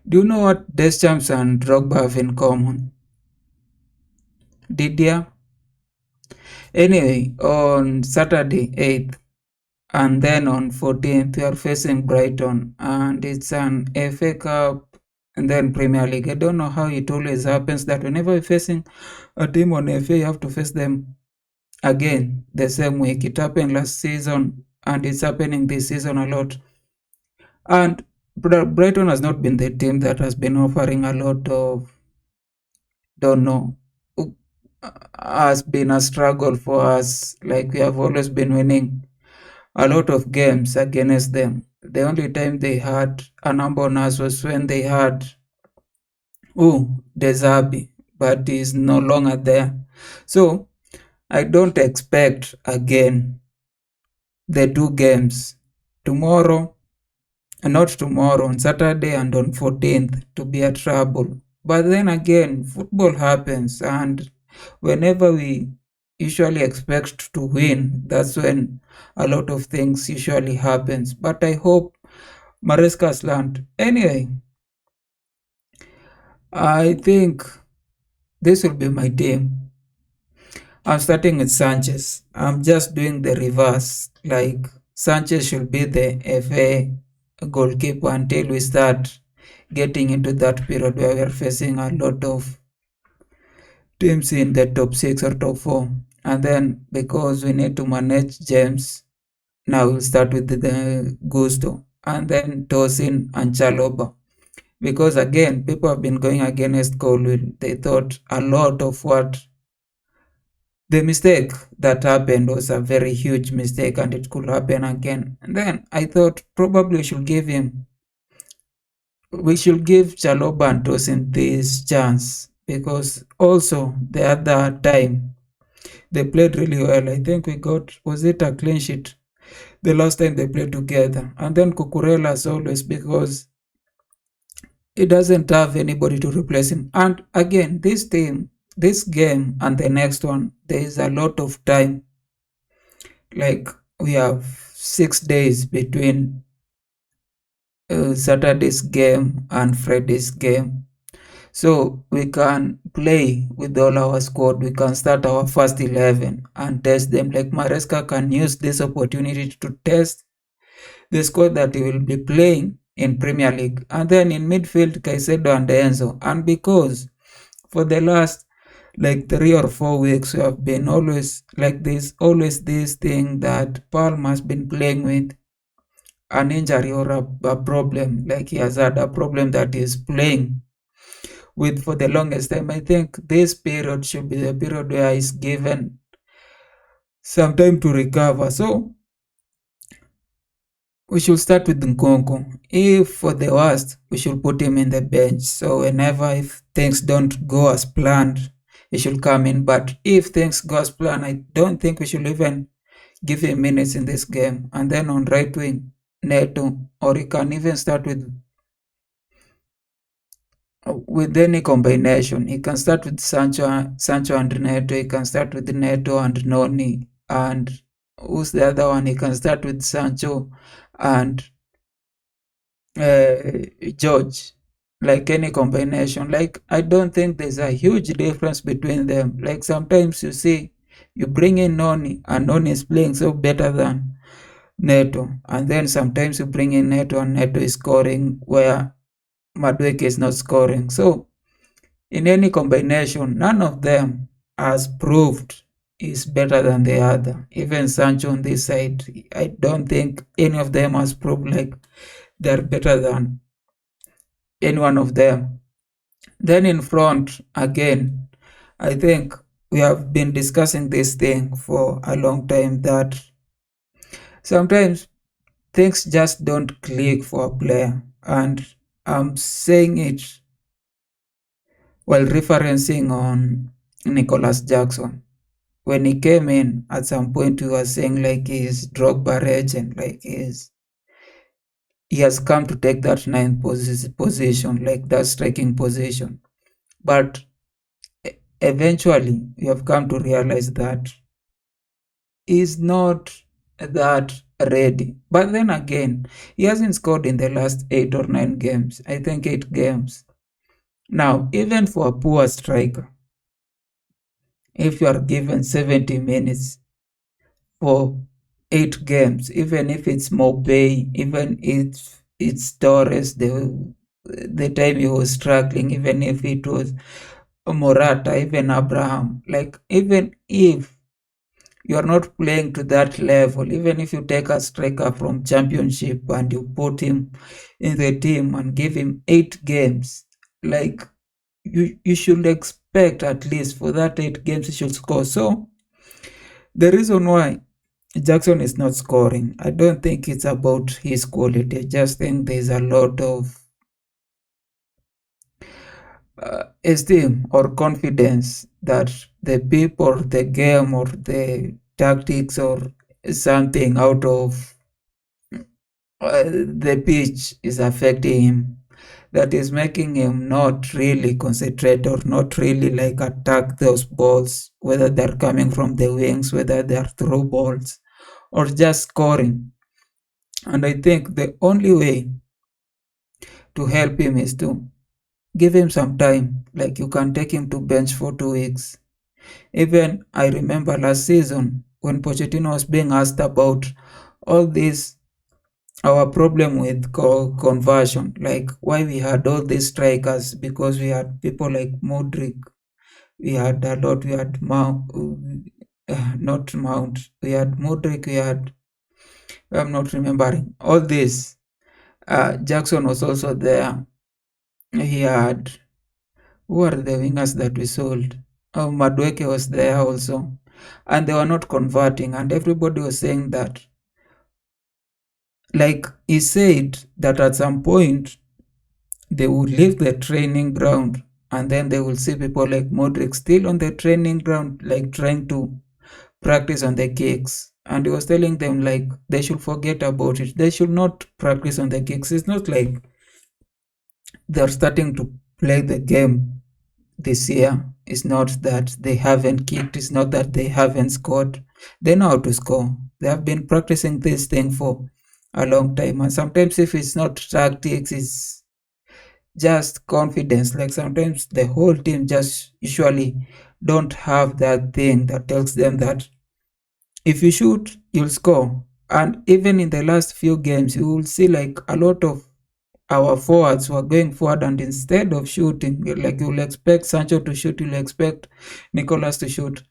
Do you know what Deschamps and Drogba have in common? Did ya? Anyway, on Saturday 8th and then on 14th, we are facing Brighton, and it's an FA Cup and then Premier League. I don't know how it always happens that whenever we're facing a team on FA, you have to face them again the same week. It happened last season and it's happening this season a lot. And Brighton has not been the team that has been offering a lot of, don't know, has been a struggle for us. Like we have always been winning a lot of games against them. The only time they had a number on us was when they had Desabi, but he's no longer there. So I don't expect again the two games tomorrow, not tomorrow, on Saturday and on 14th to be a trouble. But then again, football happens, and whenever we usually expect to win, that's when a lot of things usually happens. But I hope Maresca's learned. Anyway, I think this will be my team. I'm starting with Sanchez. I'm just doing the reverse. Like Sanchez should be the FA goalkeeper until we start getting into that period where we are facing a lot of teams in the top 6 or top 4. And then because we need to manage James, now we'll start with the Gusto and then Tosin and Chaloba. Because again, people have been going against Colwell. They thought a lot of what the mistake that happened was a very huge mistake and it could happen again. And then I thought probably we should give Chaloba and Tosin this chance, because also the other time they played really well. I think we got, was it a clean sheet the last time they played together? And then Cucurella as always, because he doesn't have anybody to replace him. And again, this game and the next one, there is a lot of time. Like we have 6 days between Saturday's game and Friday's game. So we can play with all our squad. We can start our first 11 and test them. Like Maresca can use this opportunity to test the squad that he will be playing in Premier League. And then in midfield, Caicedo and Enzo. And because for the last like 3 or 4 weeks, we have been always like this, always this thing that Palm has been playing with an injury or a problem. Like he has had a problem that he's playing with for the longest time. I think this period should be the period where he's given some time to recover. So we should start with Nkunku. If for the worst, we should put him in the bench. So whenever if things don't go as planned, he should come in. But if things go as planned, I don't think we should even give him minutes in this game. And then on right wing, Neto, or he can even start with any combination. He can start with Sancho and Neto. He can start with Neto and Noni. And who's the other one? He can start with Sancho and George. Like any combination. Like I don't think there's a huge difference between them. Like sometimes you see, you bring in Noni and Noni is playing so better than Neto. And then sometimes you bring in Neto and Neto is scoring where Madueke is not scoring. So in any combination, none of them has proved is better than the other. Even Sancho on this side, I don't think any of them has proved like they're better than any one of them. Then in front, again, I think we have been discussing this thing for a long time that sometimes things just don't click for a player. And I'm saying it while referencing on Nicholas Jackson. When he came in, at some point he was saying like he's Drogba legend, like he has come to take that ninth position, like that striking position. But eventually, we have come to realize that he's not that ready. But then again, he hasn't scored in the last 8 or 9 games. I think 8 games. Now, even for a poor striker, if you are given 70 minutes for 8 games, even if it's Mobay, even if it's Torres, the time he was struggling, even if it was Morata, even Abraham, like even if you are not playing to that level, even if you take a striker from championship and you put him in the team and give him 8 games, like you should expect at least for that 8 games he should score. So the reason why Jackson is not scoring, I don't think it's about his quality. I just think there's a lot of esteem or confidence that the people, the game, or the tactics, or something out of the pitch is affecting him. That is making him not really concentrate or not really like attack those balls, whether they're coming from the wings, whether they're through balls, or just scoring. And I think the only way to help him is to give him some time. Like you can take him to bench for 2 weeks. Even I remember last season when Pochettino was being asked about all this, our problem with conversion, like why we had all these strikers, because we had people like Modric, we had a lot, we had Mount, not Mount, we had Modric, we had, I'm not remembering all this. Jackson was also there. He had, who are the wingers that we sold? Oh, Madueke was there also. And they were not converting. And everybody was saying that. Like he said that at some point they would leave the training ground and then they will see people like Modric still on the training ground, like trying to practice on the kicks. And he was telling them like they should forget about it. They should not practice on the kicks. It's not like they're starting to play the game this year. It's not that they haven't kicked, it's not that they haven't scored. They know how to score. They have been practicing this thing for a long time. And sometimes, if it's not tactics, it's just confidence. Like sometimes the whole team just usually don't have that thing that tells them that if you shoot, you'll score. And even in the last few games, you will see like a lot of our forwards were going forward, and instead of shooting, like you'll expect Sancho to shoot, you'll expect Nicolas to shoot.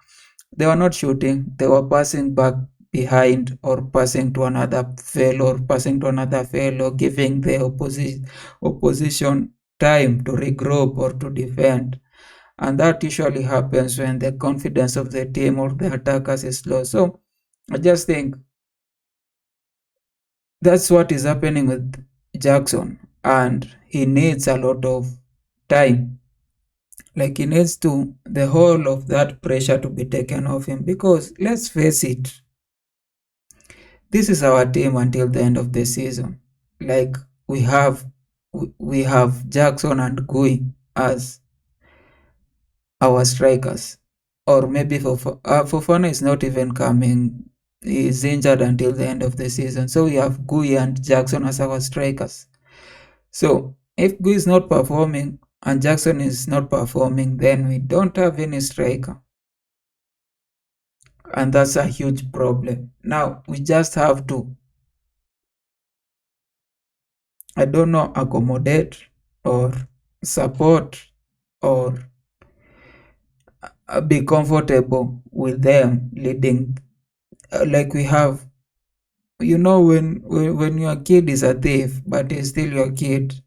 They were not shooting, they were passing back behind or passing to another fellow or passing to another fellow, giving the opposition time to regroup or to defend. And that usually happens when the confidence of the team or the attackers is low. So I just think that's what is happening with Jackson, and he needs a lot of time. Like he needs to the whole of that pressure to be taken off him, because let's face it, this is our team until the end of the season. Like we have Jackson and Gui as our strikers, or maybe Fofana is not even coming. He's injured until the end of the season, so we have Gui and Jackson as our strikers. So if Gui is not performing and Jackson is not performing, then we don't have any striker. And that's a huge problem. Now we just have to, I don't know, accommodate or support or be comfortable with them leading. Like we have, when your kid is a thief, but he's still your kid,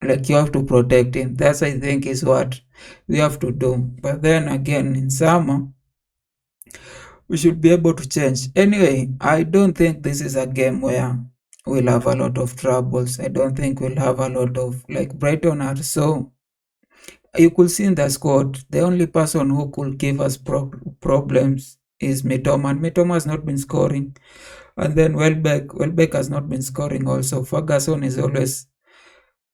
like you have to protect him. That's, I think, is what we have to do. But then again, in summer, we should be able to change. Anyway, I don't think this is a game where we'll have a lot of troubles. I don't think we'll have a lot of, like, Brighton are so, you could see in the squad, the only person who could give us problems is Mitoma, and Mitoma has not been scoring. And then Welbeck has not been scoring also. Ferguson is always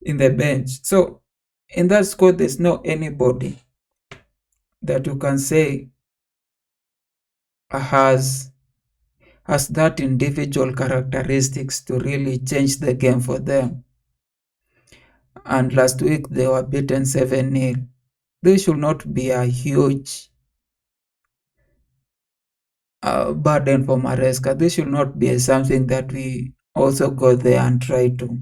in the bench. So in that squad, there's no anybody that you can say has has that individual characteristics to really change the game for them. And last week they were beaten 7-0. This should not be a huge burden for Maresca. This should not be something that we also go there and try to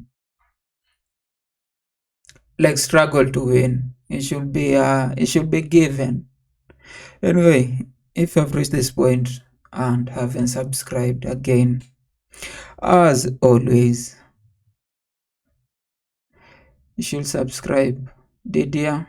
like struggle to win. It should be given. Anyway, if you've reached this point and haven't subscribed again, as always, you should subscribe. Did ya?